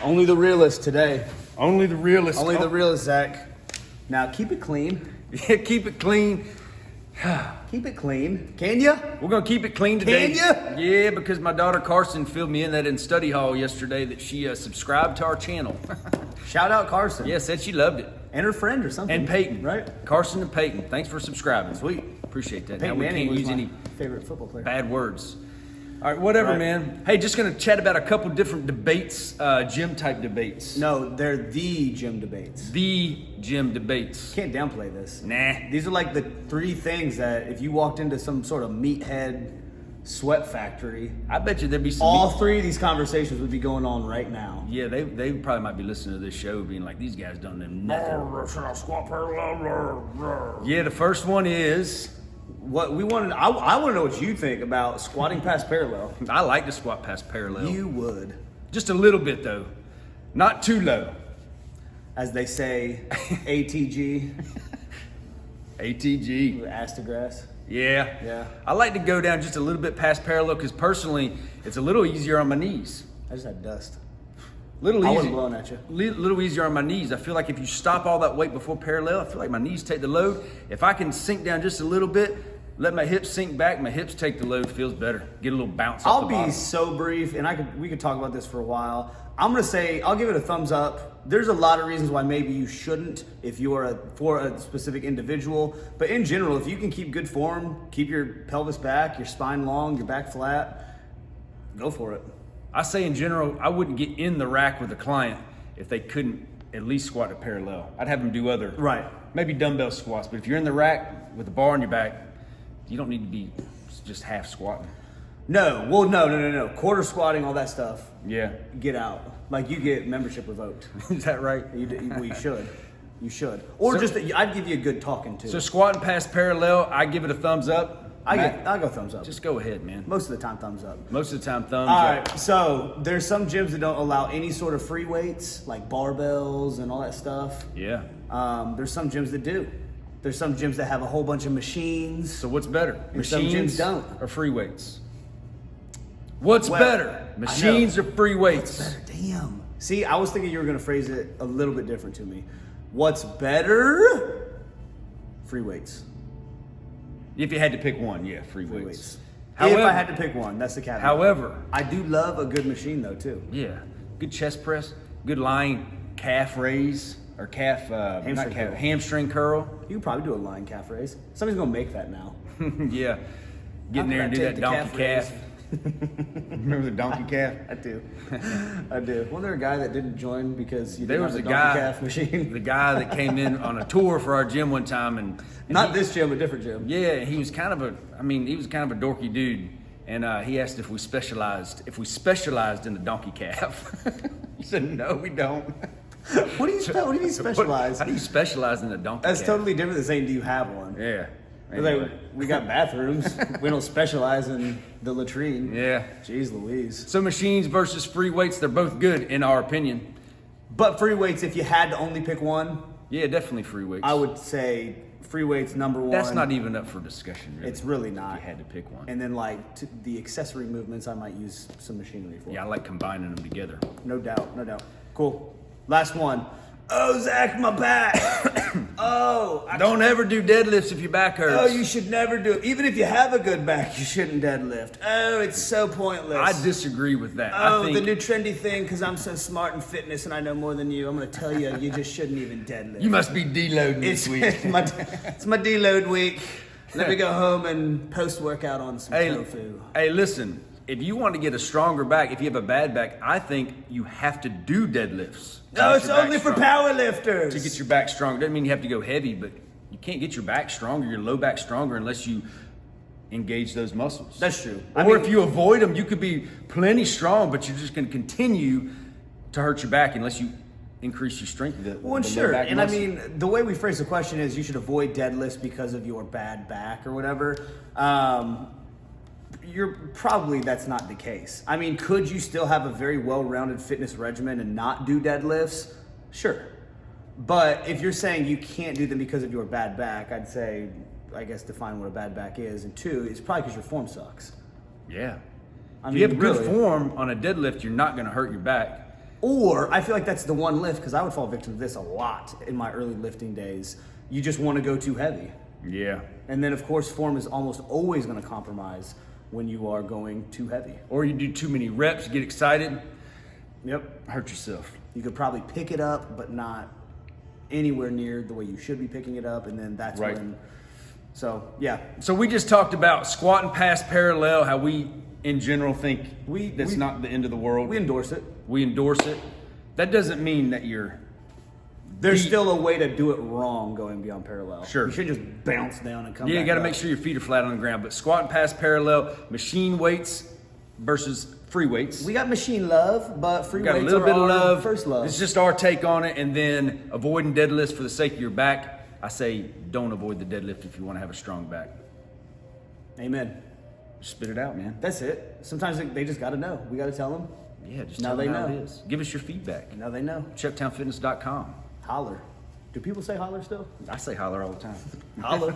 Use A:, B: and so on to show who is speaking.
A: Only the realist today.
B: Only the realist.
A: Only the realist, Zach. Now keep it clean.
B: Yeah, keep it clean.
A: Keep it clean. Can ya?
B: We're gonna keep it clean today.
A: Can ya?
B: Yeah, because my daughter Carson filled me in that in study hall yesterday that she subscribed to our channel.
A: Shout out Carson.
B: Yeah, said she loved it.
A: And her friend or something.
B: And Peyton.
A: Right?
B: Carson and Peyton. Thanks for subscribing.
A: Sweet.
B: Appreciate that.
A: Peyton
B: now we
A: Manning
B: can't
A: was
B: use
A: my
B: any
A: favorite football player.
B: bad words. All right, whatever,
A: Right.
B: man. Hey, just gonna chat about a couple different debates, gym type debates.
A: No, they're the gym debates.
B: The gym debates.
A: Can't downplay this.
B: Nah.
A: These are like the three things that if you walked into some sort of meathead sweat factory,
B: I bet you there'd be some.
A: all three of these conversations would be going on right now.
B: Yeah, they probably might be listening to this show being like, these guys don't know nothing. Yeah, the first one is,
A: What we wanted, I want to know what you think about squatting past parallel.
B: I like to squat past parallel.
A: You would,
B: Just a little bit though. Not too low.
A: as they say, ATG,
B: ATG.
A: ass to grass.
B: Yeah.
A: Yeah.
B: I like to go down just a little bit past parallel because personally, it's a little easier on my knees.
A: I just had dust.
B: Little
A: I
B: easier.
A: wasn't blowing at you.
B: Little easier on my knees. I feel like if you stop all that weight before parallel, I feel like my knees take the load. If I can sink down just a little bit, let my hips sink back, my hips take the load, feels better. Get a little bounce off
A: I'll
B: the
A: be
B: bottom.
A: so brief, and we could talk about this for a while. I'm gonna say I'll give it a thumbs up. There's a lot of reasons why maybe you shouldn't if you are for a specific individual, but in general, if you can keep good form, keep your pelvis back, your spine long, your back flat, go for it.
B: I say in general, I wouldn't get in the rack with a client if they couldn't at least squat at parallel. I'd have them do other,
A: Right.
B: maybe dumbbell squats, but if you're in the rack with the bar on your back, you don't need to be just half squatting.
A: No, well, no. Quarter squatting, all that stuff.
B: Yeah.
A: Get out. Like you get membership revoked.
B: Is that right?
A: Well, you should. You should. Or
B: So-
A: I'd give you a good talking to.
B: So squatting past parallel, I give it a thumbs up.
A: I'll go thumbs up.
B: Just go ahead, man.
A: Most of the time, thumbs up.
B: Most of the time, thumbs
A: All
B: up.
A: right, so there's some gyms that don't allow any sort of free weights, like barbells and all that stuff.
B: Yeah.
A: There's some gyms that do. There's some gyms that have a whole bunch of machines.
B: So what's better?
A: And some
B: Machines
A: gyms don't.
B: or free weights? What's
A: Well,
B: better? Machines or free weights?
A: Damn. See, I was thinking you were going to phrase it a little bit different to me. What's better? Free weights.
B: If you had to pick one, yeah, free
A: Free
B: weights.
A: weights.
B: However,
A: If I had to pick one, that's the caveat.
B: However,
A: I do love a good machine though too.
B: yeah, good chest press, good lying calf raise or calf,
A: Hamstring curl.
B: hamstring curl.
A: You could probably do a lying calf raise. Somebody's going to make that now.
B: Yeah, get in there and do
A: Take
B: that
A: the
B: donkey calf.
A: raise.
B: Remember the donkey calf?
A: I do. I do. Wasn't there a guy that didn't join because you
B: There
A: didn't
B: was
A: have
B: a
A: a donkey
B: guy,
A: calf machine?
B: the guy that came in on a tour for our gym one time, and
A: Not
B: he-
A: this gym, a different gym.
B: Yeah, he was kind of a dorky dude, and he asked if we specialized in the donkey calf. He said, "No, we don't."
A: What do you mean specialize?
B: How do you specialize in the donkey
A: That's
B: calf?
A: totally different than saying, do you have one?
B: Yeah.
A: It's like, we got bathrooms. We don't specialize in the latrine.
B: Yeah.
A: Jeez Louise.
B: So machines versus free weights, they're both good in our opinion.
A: But free weights, if you had to only pick one,
B: Yeah, definitely free weights.
A: I would say free weights number one.
B: That's not even up for discussion. Really,
A: It's really
B: if
A: not.
B: you had to pick one.
A: And then like the accessory movements, I might use some machinery for.
B: Yeah, I like combining them together.
A: No doubt, no doubt. Cool. Last one. Oh, Zach, my back.
B: Don't ever do deadlifts if your back hurts.
A: Oh, you should never do it. Even if you have a good back, you shouldn't deadlift. Oh, it's so pointless.
B: I disagree with that.
A: Oh,
B: I think
A: the new trendy thing, because I'm so smart in fitness and I know more than you. I'm going to tell you, you just shouldn't even deadlift.
B: you must be deloading this
A: It's
B: week.
A: it's my deload week. Let me go home and post-workout on some tofu.
B: Hey, listen. If you want to get a stronger back, if you have a bad back, I think you have to do deadlifts. to
A: No,
B: get
A: it's
B: your back
A: only for
B: strong.
A: power lifters.
B: To get your back stronger. Doesn't mean you have to go heavy, but you can't get your back stronger, your low back stronger, unless you engage those muscles.
A: That's true.
B: Or if you avoid them, you could be plenty strong, but you're just going to continue to hurt your back unless you increase your strength.
A: Well, and sure. And I mean, the way we phrase the question is you should avoid deadlifts because of your bad back or whatever. That's not the case. I mean, could you still have a very well-rounded fitness regimen and not do deadlifts? Sure. But if you're saying you can't do them because of your bad back, I'd say, I guess, define what a bad back is. And two, it's probably because your form sucks.
B: Yeah.
A: I
B: If
A: mean,
B: you have good
A: really.
B: form on a deadlift, you're not going to hurt your back.
A: Or I feel like that's the one lift, because I would fall victim to this a lot in my early lifting days. You just want to go too heavy.
B: Yeah.
A: And then, of course, form is almost always going to compromise when you are going too heavy.
B: Or you do too many reps, get excited,
A: Yep.
B: hurt yourself.
A: You could probably pick it up, but not anywhere near the way you should be picking it up. And then that's
B: Right.
A: when, so yeah.
B: So we just talked about squatting past parallel, how we in general think that's not the end of the world.
A: We endorse it.
B: We endorse it. That doesn't mean that you're
A: There's still a way to do it wrong going beyond parallel.
B: Sure.
A: You should just bounce down and come
B: Yeah,
A: back
B: you got to
A: up.
B: make sure your feet are flat on the ground. But squatting past parallel, machine weights versus free weights.
A: We got machine love, but free
B: We got a
A: weights
B: little
A: are
B: bit of
A: our
B: love.
A: first love.
B: It's just our take on it. And then avoiding deadlifts for the sake of your back. I say don't avoid the deadlift if you want to have a strong back.
A: Amen.
B: Spit it out, man.
A: That's it. Sometimes they just got to know. We got to tell them.
B: Yeah, just
A: Now
B: tell them
A: they
B: how
A: know.
B: it is. Give us your feedback.
A: Now they know.
B: ChecktownFitness.com.
A: Holler. Do people say holler still?
B: I say holler all the time.
A: Holler.